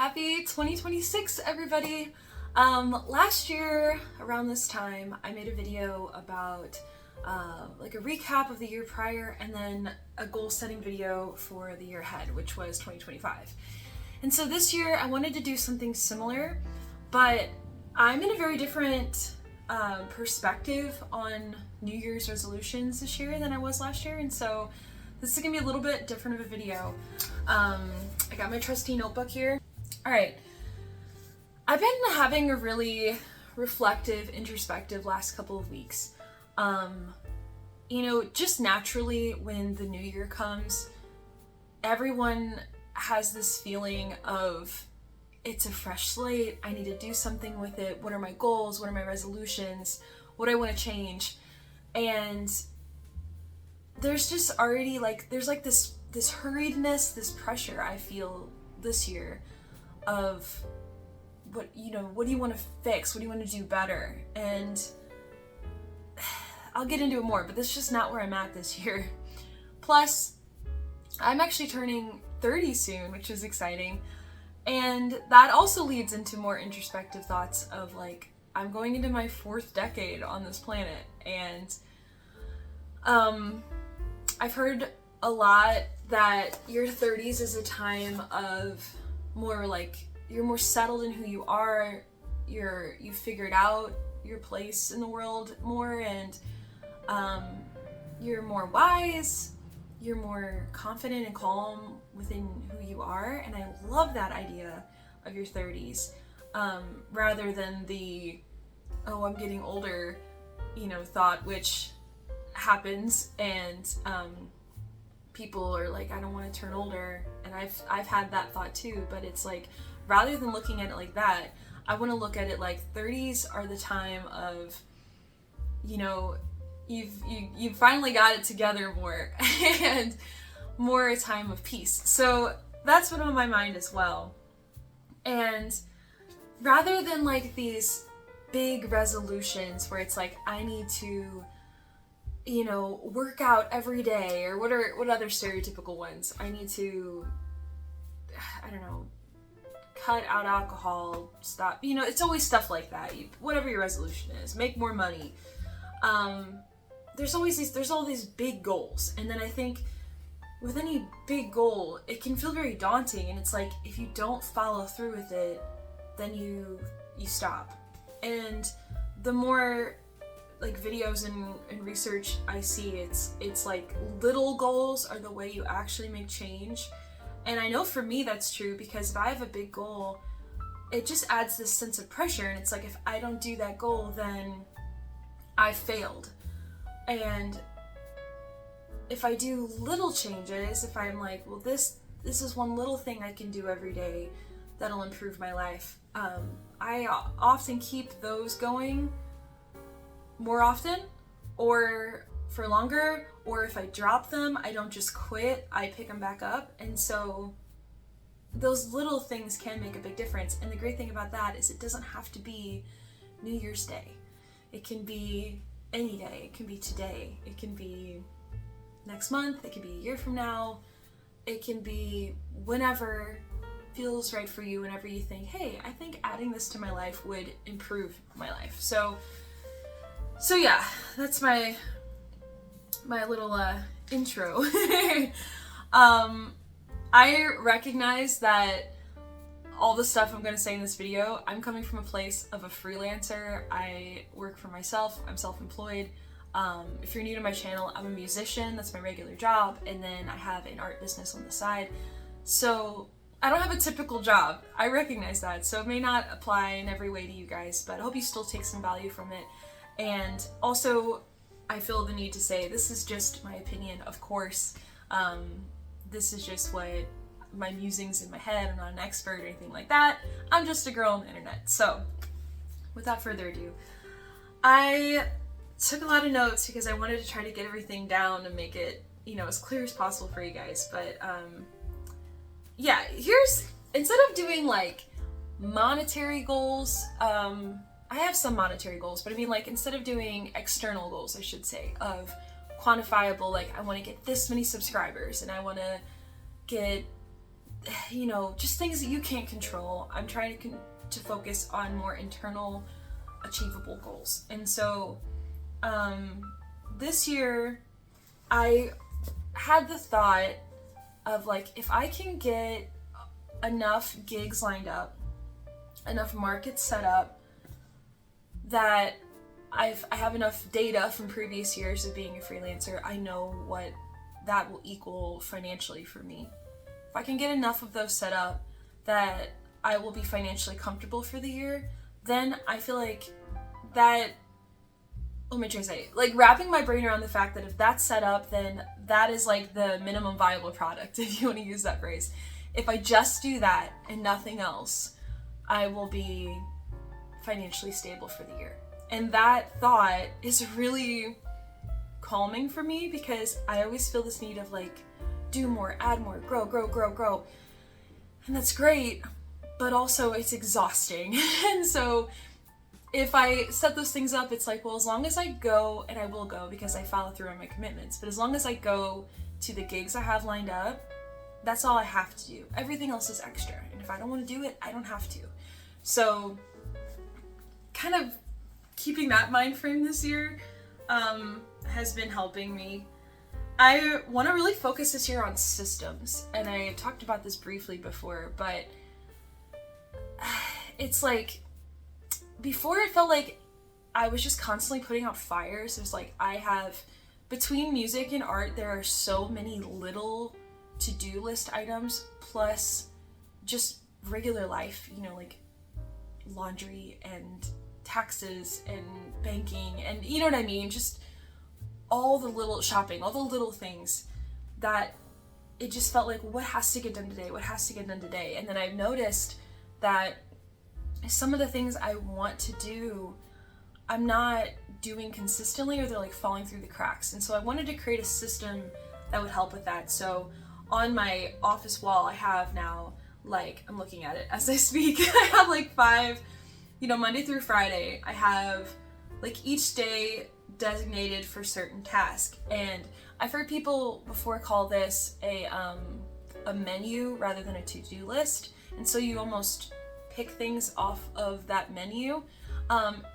Happy 2026, everybody. Last year, around this time, I made a video about like a recap of the year prior and then a goal setting video for the year ahead, which was 2025. And so this year I wanted to do something similar, but I'm in a very different perspective on New Year's resolutions this year than I was last year. And so this is gonna be a little bit different of a video. I got my trusty notebook here. All right, I've been having a really reflective, introspective last couple of weeks. Just naturally when the new year comes, everyone has this feeling of it's a fresh slate. I need to do something with it. What are my goals? What are my resolutions? What do I want to change? And there's just already there's this hurriedness, this pressure I feel this year of what do you want to fix? What do you want to do better? And I'll get into it more, but that's just not where I'm at this year. Plus, I'm actually turning 30 soon, which is exciting. And that also leads into more introspective thoughts of I'm going into my 4th decade on this planet. And I've heard a lot that your 30s is a time of more you're more settled in who you are, you've figured out your place in the world more, and you're more wise, you're more confident and calm within who you are. And I love that idea of your 30s, rather than the I'm getting older thought, which happens, and people are I don't want to turn older, and I've had that thought too. But it's rather than looking at it like that, I want to look at it 30s are the time of you've finally got it together more and more a time of peace. So that's been on my mind as well. And rather than these big resolutions where it's I need to work out every day, or what other stereotypical ones? I need to, cut out alcohol, stop, it's always stuff like that. Whatever your resolution is, make more money. There's all these big goals. And then I think with any big goal, it can feel very daunting. And it's if you don't follow through with it, then you stop. And the more videos and research I see, it's little goals are the way you actually make change. And I know for me that's true, because if I have a big goal, it just adds this sense of pressure, and it's if I don't do that goal, then I failed. And if I do little changes, if I'm this is one little thing I can do every day that'll improve my life, I often keep those going more often, or for longer, or if I drop them, I don't just quit, I pick them back up. And so those little things can make a big difference. And the great thing about that is it doesn't have to be New Year's Day. It can be any day. It can be today. It can be next month. It can be a year from now. It can be whenever feels right for you, whenever you think, hey, I think adding this to my life would improve my life. So yeah, that's my little intro. I recognize that all the stuff I'm going to say in this video, I'm coming from a place of a freelancer. I work for myself. I'm self-employed. If you're new to my channel, I'm a musician. That's my regular job. And then I have an art business on the side. So I don't have a typical job. I recognize that. So it may not apply in every way to you guys, but I hope you still take some value from it. And also, I feel the need to say this is just my opinion, of course. This is just what my musings in my head. I'm not an expert or anything like that. I'm just a girl on the internet. So, without further ado, I took a lot of notes because I wanted to try to get everything down and make it, as clear as possible for you guys. But, yeah, instead of doing monetary goals, I have some monetary goals, but I mean instead of doing external goals, I should say, of quantifiable, I want to get this many subscribers, and I want to get just things that you can't control. I'm trying to focus on more internal, achievable goals. And so this year I had the thought of like, if I can get enough gigs lined up, enough markets set up, that I have enough data from previous years of being a freelancer, I know what that will equal financially for me. If I can get enough of those set up that I will be financially comfortable for the year, then I feel like that, let me try to say, like wrapping my brain around the fact that if that's set up, then that is like the minimum viable product, if you want to use that phrase. If I just do that and nothing else, I will be financially stable for the year. And that thought is really calming for me, because I always feel this need of like, do more, add more, grow. And that's great, but also it's exhausting. And so if I set those things up, it's like, well, as long as I go, and I will go because I follow through on my commitments, but as long as I go to the gigs I have lined up, that's all I have to do. Everything else is extra. And if I don't want to do it, I don't have to. So kind of keeping that mind frame this year has been helping me. I want to really focus this year on systems, and I talked about this briefly before, but it's like, before it felt like I was just constantly putting out fires. It was like, between music and art, there are so many little to-do list items, plus just regular life, like laundry and taxes and banking, and you know what I mean? Just all the little shopping, all the little things that it just felt like, what has to get done today? What has to get done today? And then I've noticed that some of the things I want to do, I'm not doing consistently, or they're like falling through the cracks. And so I wanted to create a system that would help with that. So on my office wall, I have now, like, I'm looking at it as I speak, I have like 5, Monday through Friday, I have like each day designated for certain tasks. And I've heard people before call this a menu rather than a to-do list. And so you almost pick things off of that menu.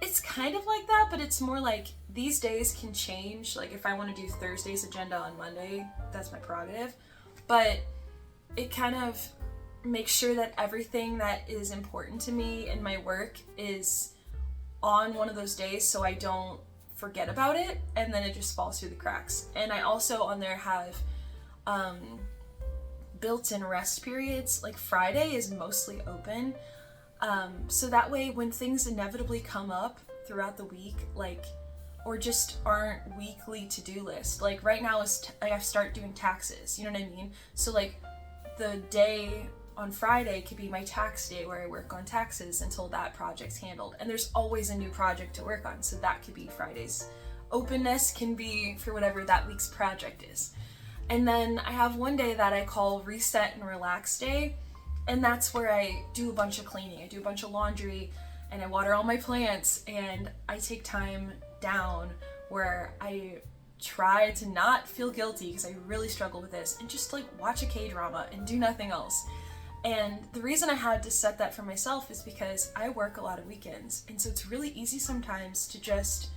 It's kind of like that, but it's more like these days can change. Like if I want to do Thursday's agenda on Monday, that's my prerogative. But it kind of makes sure that everything that is important to me in my work is on one of those days, so I don't forget about it, and then it just falls through the cracks. And I also on there have built-in rest periods. Like Friday is mostly open, so that way when things inevitably come up throughout the week, like, or just aren't weekly to-do list, like right now is I start doing taxes, you know what I mean? So like the day on Friday could be my tax day, where I work on taxes until that project's handled. And there's always a new project to work on, so that could be Friday's openness, can be for whatever that week's project is. And then I have one day that I call reset and relax day, and that's where I do a bunch of cleaning, I do a bunch of laundry, and I water all my plants, and I take time down where I try to not feel guilty, because I really struggle with this, and just like watch a K-drama and do nothing else. And the reason I had to set that for myself is because I work a lot of weekends, and so it's really easy sometimes to just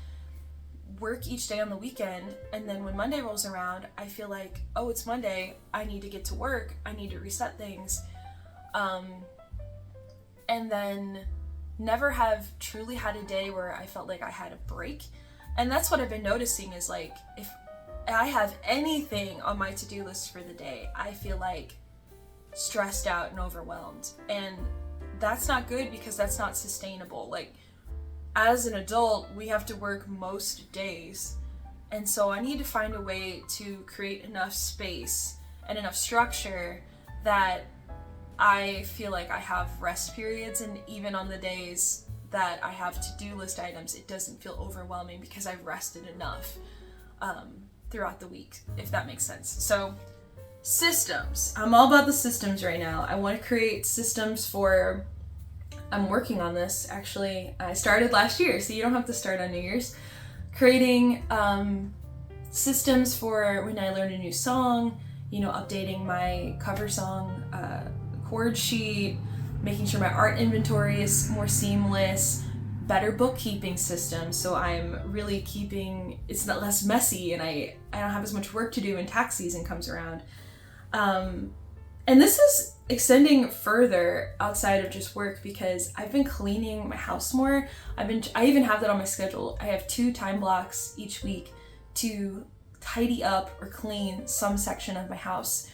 work each day on the weekend, and then when Monday rolls around, I feel like, oh, it's Monday, I need to get to work, I need to reset things, and then never have truly had a day where I felt like I had a break. And that's what I've been noticing is like, if I have anything on my to-do list for the day, I feel like stressed out and overwhelmed, and that's not good, because that's not sustainable. Like as an adult, we have to work most days, and so I need to find a way to create enough space and enough structure that I feel like I have rest periods, and even on the days that I have to-do list items, it doesn't feel overwhelming because I've rested enough throughout the week, if that makes sense. So systems. I'm all about the systems right now. I want to create systems for, I'm working on this actually. I started last year, so you don't have to start on New Year's. Creating systems for when I learn a new song, updating my cover song chord sheet, making sure my art inventory is more seamless, better bookkeeping system, so I'm really keeping it's not less messy, and I don't have as much work to do when tax season comes around. And this is extending further outside of just work, because I've been cleaning my house more. I even have that on my schedule. I have 2 time blocks each week to tidy up or clean some section of my house,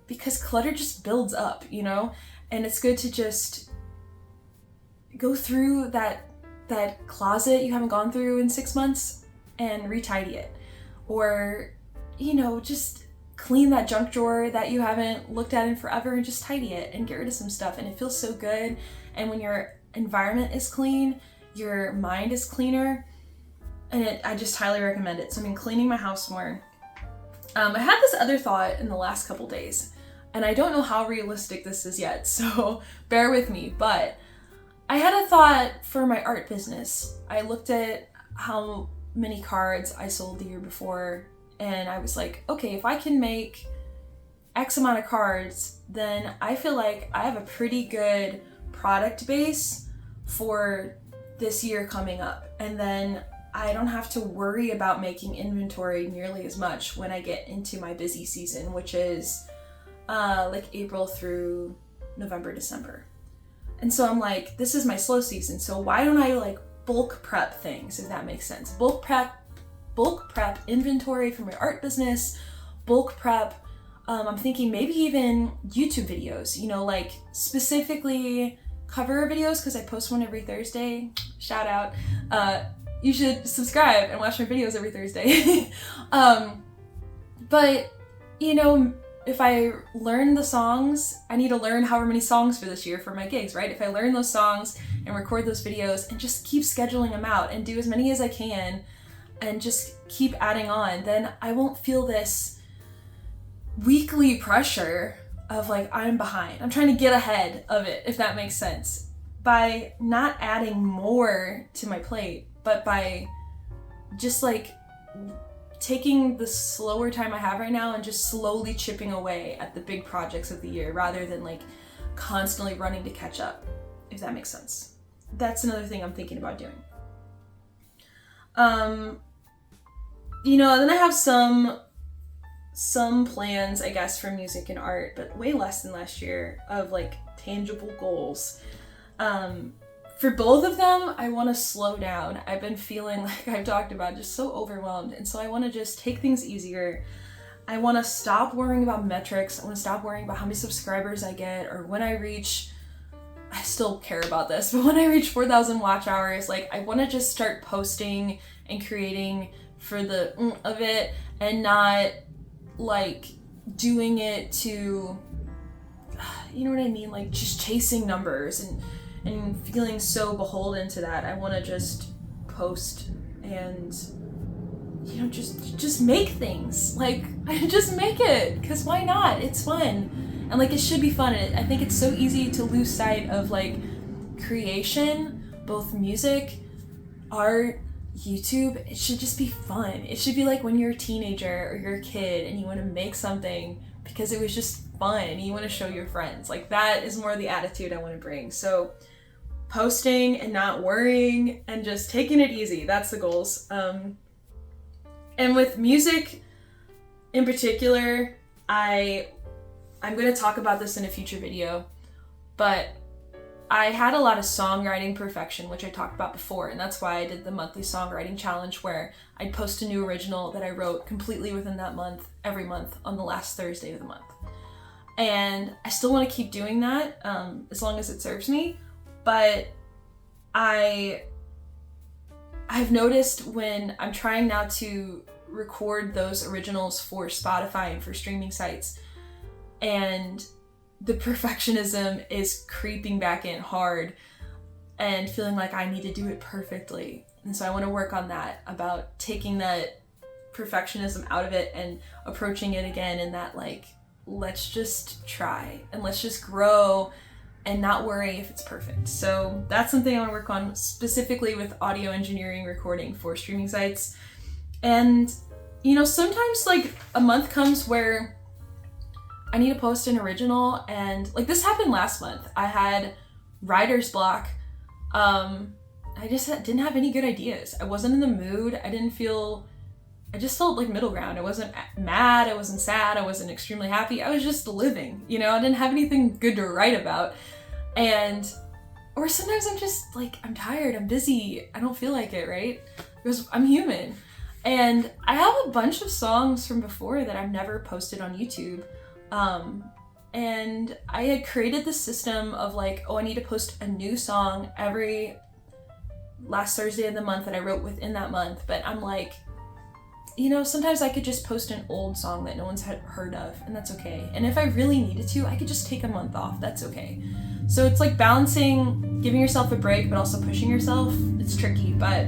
because clutter just builds up, and it's good to just go through that closet you haven't gone through in 6 months and retidy it, or just clean that junk drawer that you haven't looked at in forever and just tidy it and get rid of some stuff. And it feels so good. And when your environment is clean, your mind is cleaner, and I just highly recommend it. So I've been cleaning my house more. I had this other thought in the last couple days, and I don't know how realistic this is yet, so bear with me, but I had a thought for my art business. I looked at how many cards I sold the year before, and I was like, okay, if I can make X amount of cards, then I feel like I have a pretty good product base for this year coming up. And then I don't have to worry about making inventory nearly as much when I get into my busy season, which is like April through November, December. And so I'm like, this is my slow season, so why don't I like bulk prep things, if that makes sense? Bulk prep inventory for my art business, bulk prep, I'm thinking maybe even YouTube videos, like specifically cover videos, because I post one every Thursday. Shout out. You should subscribe and watch my videos every Thursday. But, if I learn the songs, I need to learn however many songs for this year for my gigs, right? If I learn those songs and record those videos and just keep scheduling them out and do as many as I can and just keep adding on, then I won't feel this weekly pressure of like, I'm behind. I'm trying to get ahead of it, if that makes sense. By not adding more to my plate, but by just like taking the slower time I have right now and just slowly chipping away at the big projects of the year, rather than like constantly running to catch up, if that makes sense. That's another thing I'm thinking about doing. Then I have some plans, I guess, for music and art, but way less than last year, of like tangible goals. For both of them, I want to slow down. I've been feeling, like I've talked about, just so overwhelmed, and so I want to just take things easier. I want to stop worrying about metrics. I want to stop worrying about how many subscribers I get, or when I reach, I still care about this, but when I reach 4,000 watch hours, like I want to just start posting and creating for the of it, and not like doing it to, you know what I mean? Like just chasing numbers and feeling so beholden to that. I want to just post and just make things. Like just make it, because why not? It's fun, and like it should be fun. And I think it's so easy to lose sight of like creation, both music, art, YouTube. It should just be fun. It should be like when you're a teenager or you're a kid and you want to make something because it was just fun and you want to show your friends. Like that is more the attitude I want to bring. So posting and not worrying and just taking it easy, that's the goals. And with music in particular, I'm going to talk about this in a future video, but I had a lot of songwriting perfection, which I talked about before, and that's why I did the monthly songwriting challenge, where I'd post a new original that I wrote completely within that month, every month, on the last Thursday of the month. And I still want to keep doing that, as long as it serves me, but I've noticed when I'm trying now to record those originals for Spotify and for streaming sites, and the perfectionism is creeping back in hard and feeling like I need to do it perfectly. And so I want to work on that, about taking that perfectionism out of it and approaching it again in that, like, let's just try and let's just grow and not worry if it's perfect. So that's something I want to work on, specifically with audio engineering, recording for streaming sites. And you know, sometimes like a month comes where I need to post an original, and like this happened last month. I had writer's block. I just didn't have any good ideas. I wasn't in the mood. I just felt like middle ground. I wasn't mad, I wasn't sad, I wasn't extremely happy. I was just living, you know, I didn't have anything good to write about. Or sometimes I'm just like, I'm tired, I'm busy, I don't feel like it, right? Because I'm human. And I have a bunch of songs from before that I've never posted on YouTube. And I had created this system of like, oh, I need to post a new song every last Thursday of the month that I wrote within that month. But I'm like, you know, sometimes I could just post an old song that no one's heard of, and that's okay. And if I really needed to, I could just take a month off, that's okay. So it's like balancing, giving yourself a break, but also pushing yourself. It's tricky, but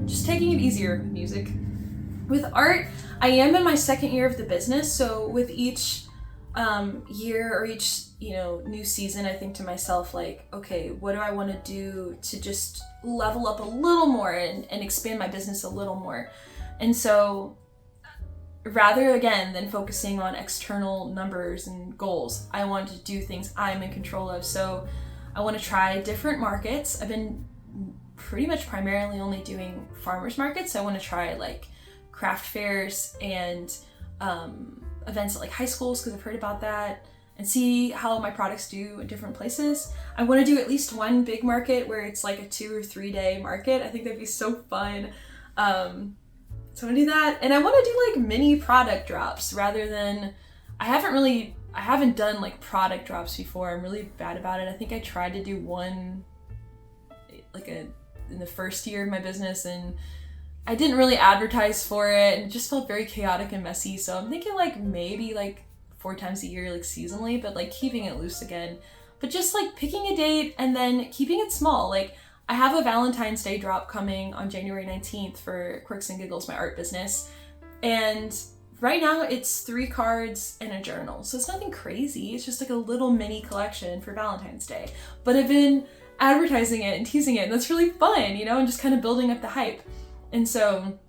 just taking it easier with music. With art, I am in my second year of the business, so with each year or each, you know, new season, I think to myself like, okay, what do I want to do to just level up a little more and expand my business a little more? And so rather, again, than focusing on external numbers and goals, I want to do things I'm in control of. So I want to try different markets. I've been pretty much primarily only doing farmers markets. So I want to try like craft fairs and events at like high schools, because I've heard about that, and see how my products do in different places. I want to do at least one big market where it's like a 2 or 3 day market. I think that'd be so fun. So I want to do that. And I want to do like mini product drops rather than, I haven't done like product drops before. I'm really bad about it. I think I tried to do one in the first year of my business, and I didn't really advertise for it, and it just felt very chaotic and messy. So I'm thinking like maybe like 4 times a year, like seasonally, but like keeping it loose again. But just like picking a date and then keeping it small. Like I have a Valentine's Day drop coming on January 19th for Quirks and Giggles, my art business. And right now it's 3 cards and a journal. So it's nothing crazy. It's just like a little mini collection for Valentine's Day. But I've been advertising it and teasing it, and that's really fun, you know, and just kind of building up the hype. And so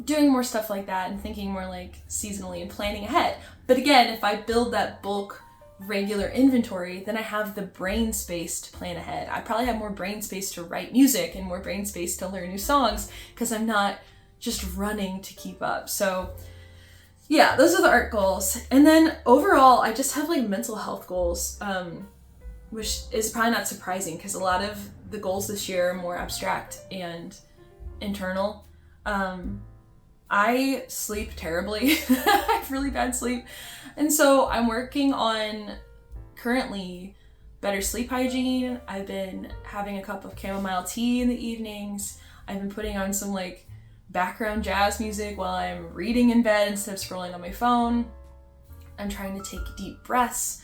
doing more stuff like that and thinking more like seasonally and planning ahead. But again, if I build that bulk regular inventory, then I have the brain space to plan ahead. I probably have more brain space to write music and more brain space to learn new songs, because I'm not just running to keep up. So yeah, those are the art goals. And then overall, I just have like mental health goals, which is probably not surprising because a lot of the goals this year are more abstract and internal. I sleep terribly. I have really bad sleep. And so I'm working on currently better sleep hygiene. I've been having a cup of chamomile tea in the evenings. I've been putting on some like background jazz music while I'm reading in bed instead of scrolling on my phone. I'm trying to take deep breaths.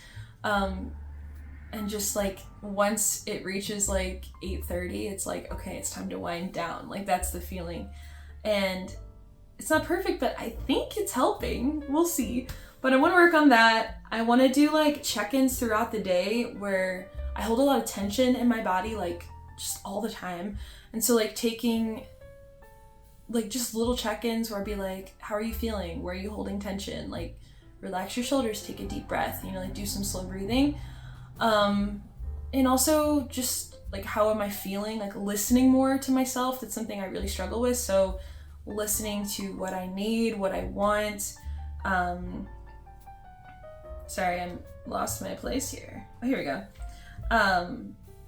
And just like once it reaches like 8:30, it's like, okay, it's time to wind down. Like that's the feeling. And it's not perfect, but I think it's helping. We'll see. But I want to work on that. I want to do like check-ins throughout the day where I hold a lot of tension in my body, like just all the time. And so like taking like just little check-ins where I'd be like, how are you feeling? Where are you holding tension? Like relax your shoulders, take a deep breath, you know, like do some slow breathing. And also just like, how am I feeling? Like listening more to myself. That's something I really struggle with. So listening to what I need, what I want. Sorry, I lost my place here. Oh, here we go.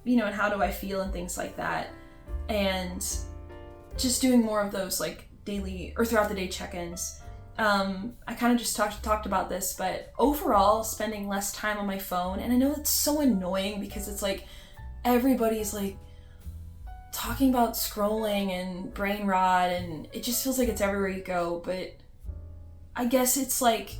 You know, and how do I feel and things like that. And just doing more of those like daily or throughout the day check-ins. I kind of just talked about this, but overall spending less time on my phone. And I know it's so annoying because it's like everybody's like talking about scrolling and brain rot, and it just feels like it's everywhere you go. But I guess it's like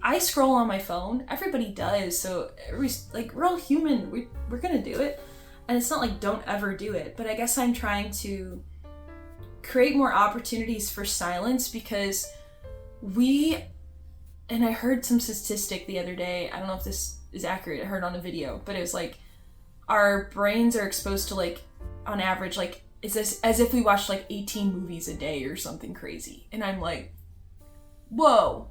I scroll on my phone. Everybody does. So we're all human. We're gonna do it. And it's not like don't ever do it. But I guess I'm trying to create more opportunities for silence, because and I heard some statistic the other day, I don't know if this is accurate, I heard on a video, but it was like our brains are exposed to like on average like it's as if we watched like 18 movies a day or something crazy. And I'm like, whoa,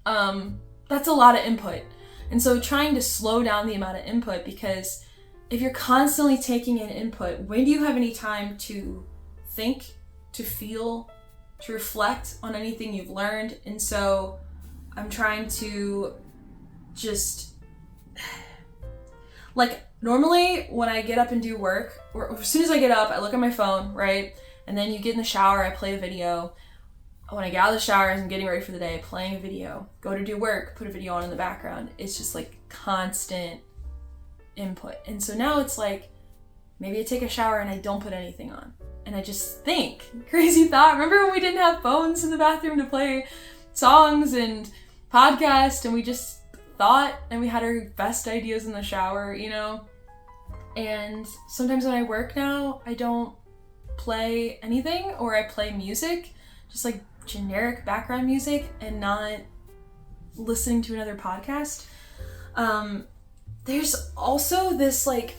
that's a lot of input. And so trying to slow down the amount of input, because if you're constantly taking in input, when do you have any time to think, to feel, to reflect on anything you've learned? And so I'm trying to just, like, normally when I get up and do work, or as soon as I get up, I look at my phone, right? And then you get in the shower, I play a video. When I get out of the shower, as I'm getting ready for the day, playing a video. Go to do work, put a video on in the background. It's just like constant input. And so now it's like, maybe I take a shower and I don't put anything on. And I just think. Crazy thought. Remember when we didn't have phones in the bathroom to play songs and podcasts, and we just thought, and we had our best ideas in the shower, you know? And sometimes when I work now, I don't play anything, or I play music, just like generic background music, and not listening to another podcast. There's also this, like,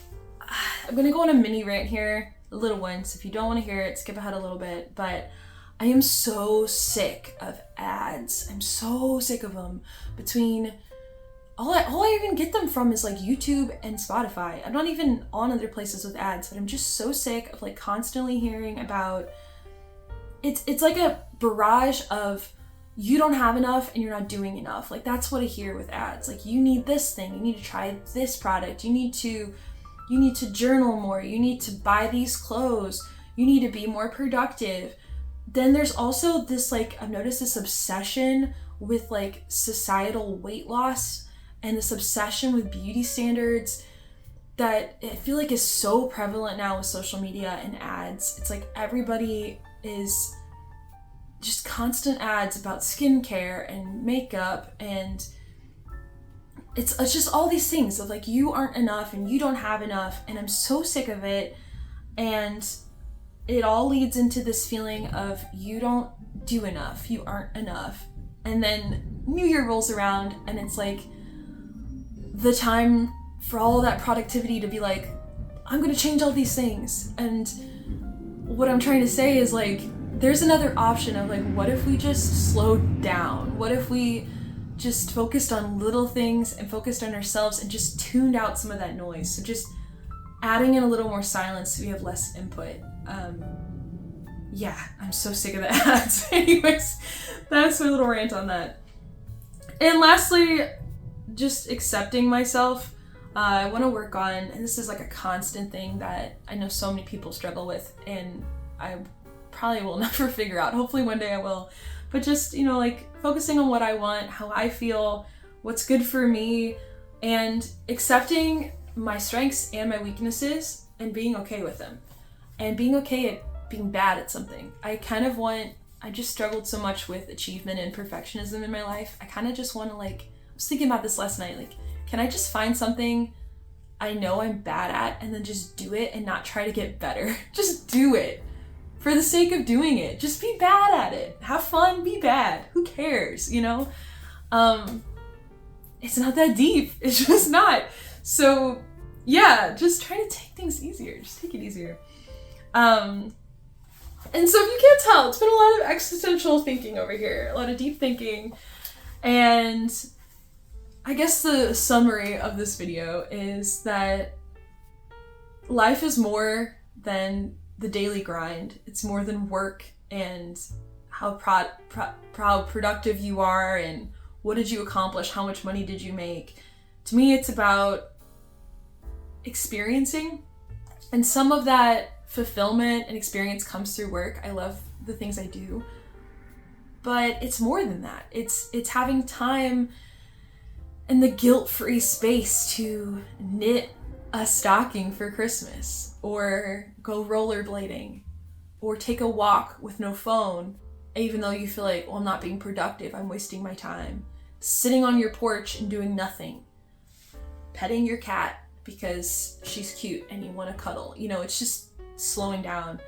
I'm gonna go on a mini rant here, a little one, so if you don't want to hear it, skip ahead a little bit, but I am so sick of ads. I'm so sick of them. Between all I even get them from is like YouTube and Spotify. I'm not even on other places with ads, but I'm just so sick of like constantly hearing about, it's like a barrage of, you don't have enough and you're not doing enough. Like, that's what I hear with ads. Like, you need this thing, you need to try this product, you need to journal more, you need to buy these clothes, you need to be more productive. Then there's also this, like, I've noticed this obsession with like societal weight loss, and this obsession with beauty standards that I feel like is so prevalent now with social media and ads. It's like everybody is just constant ads about skincare and makeup, and it's just all these things of like, you aren't enough and you don't have enough, and I'm so sick of it. And it all leads into this feeling of, you don't do enough, you aren't enough. And then New Year rolls around, and it's like the time for all that productivity to be like, I'm gonna change all these things. And what I'm trying to say is, like, there's another option of like, what if we just slowed down? What if we just focused on little things and focused on ourselves and just tuned out some of that noise? So just adding in a little more silence so we have less input. Yeah, I'm so sick of the ads. Anyways, that's my little rant on that. And lastly, just accepting myself. I want to work on, and this is like a constant thing that I know so many people struggle with, and I probably will never figure out. Hopefully one day I will. But just, you know, like focusing on what I want, how I feel, what's good for me, and accepting my strengths and my weaknesses and being okay with them. And being okay at being bad at something. I just struggled so much with achievement and perfectionism in my life. I kind of just want to, like, I was thinking about this last night, like, can I just find something I know I'm bad at and then just do it and not try to get better? Just do it. For the sake of doing it. Just be bad at it. Have fun, be bad. Who cares, you know? It's not that deep. It's just not. So yeah, just try to take things easier. Just take it easier. And so if you can't tell, it's been a lot of existential thinking over here, a lot of deep thinking. And I guess the summary of this video is that life is more than the daily grind. It's more than work and how productive you are and what did you accomplish, how much money did you make. To me, it's about experiencing, and some of that fulfillment and experience comes through work. I love the things I do, but it's more than that. It's having time and the guilt-free space to knit a stocking for Christmas, or go rollerblading, or take a walk with no phone, even though you feel like, well, I'm not being productive, I'm wasting my time. Sitting on your porch and doing nothing. Petting your cat because she's cute and you want to cuddle. You know, it's just slowing down.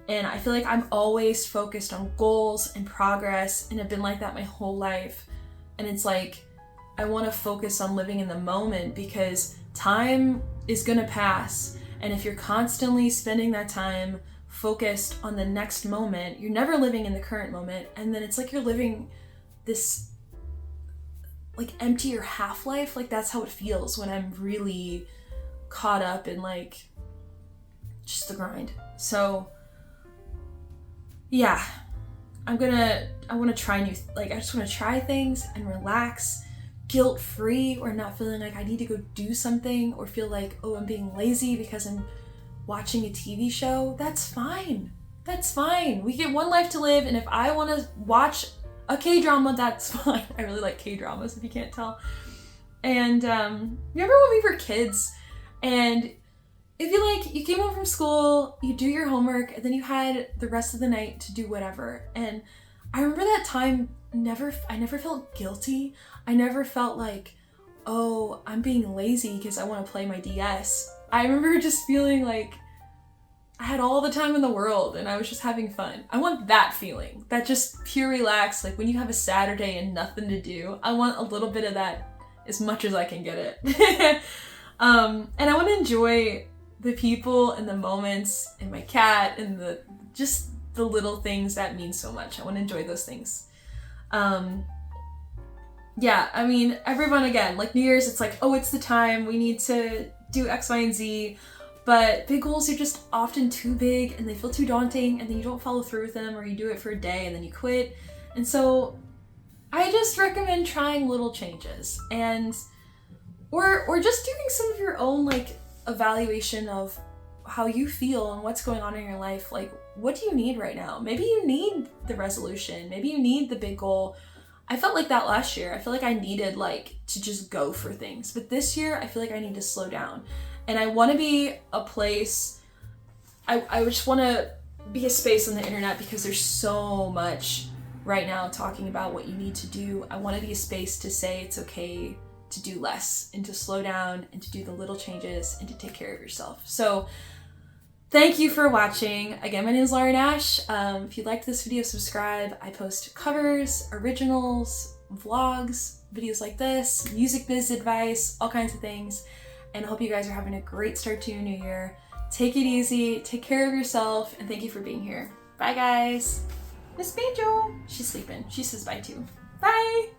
And I feel like I'm always focused on goals and progress, and I've been like that my whole life. And it's like, I want to focus on living in the moment, because time is gonna pass. And if you're constantly spending that time focused on the next moment. You're never living in the current moment. And then it's like you're living this like empty or half life. Like that's how it feels when I'm really caught up in like just the grind. So yeah, I want to try I just want to try things and relax, guilt-free, or not feeling like I need to go do something or feel like, oh, I'm being lazy because I'm watching a TV show. That's fine. That's fine. We get one life to live, and if I want to watch a K-drama, that's fine. I really like K-dramas, if you can't tell. And remember when we were kids, and if you came home from school, you do your homework, and then you had the rest of the night to do whatever. And I remember that time, I never felt guilty. I never felt like, oh, I'm being lazy because I want to play my DS. I remember just feeling like I had all the time in the world and I was just having fun. I want that feeling, that just pure relax, like when you have a Saturday and nothing to do. I want a little bit of that as much as I can get it. And I want to enjoy the people and the moments and my cat and the little things that mean so much. I want to enjoy those things. Yeah, I mean, everyone, again, like New Year's, it's like, oh, it's the time, we need to do X, Y, and Z. But big goals are just often too big and they feel too daunting, and then you don't follow through with them, or you do it for a day and then you quit. And so I just recommend trying little changes, and or just doing some of your own like evaluation of how you feel and what's going on in your life. Like, what do you need right now? Maybe you need the resolution, maybe you need the big goal. I felt like that last year. I feel like I needed like to just go for things. But this year, I feel like I need to slow down. And I want to be a place, I just want to be a space on the internet because there's so much right now talking about what you need to do. I want to be a space to say it's okay to do less and to slow down and to do the little changes and to take care of yourself. So thank you for watching. Again, my name is Lauren Ash. If you liked this video, subscribe. I post covers, originals, vlogs, videos like this, music biz advice, all kinds of things. And I hope you guys are having a great start to your new year. Take it easy, take care of yourself, and thank you for being here. Bye, guys. Miss Banjo. She's sleeping. She says bye too. Bye.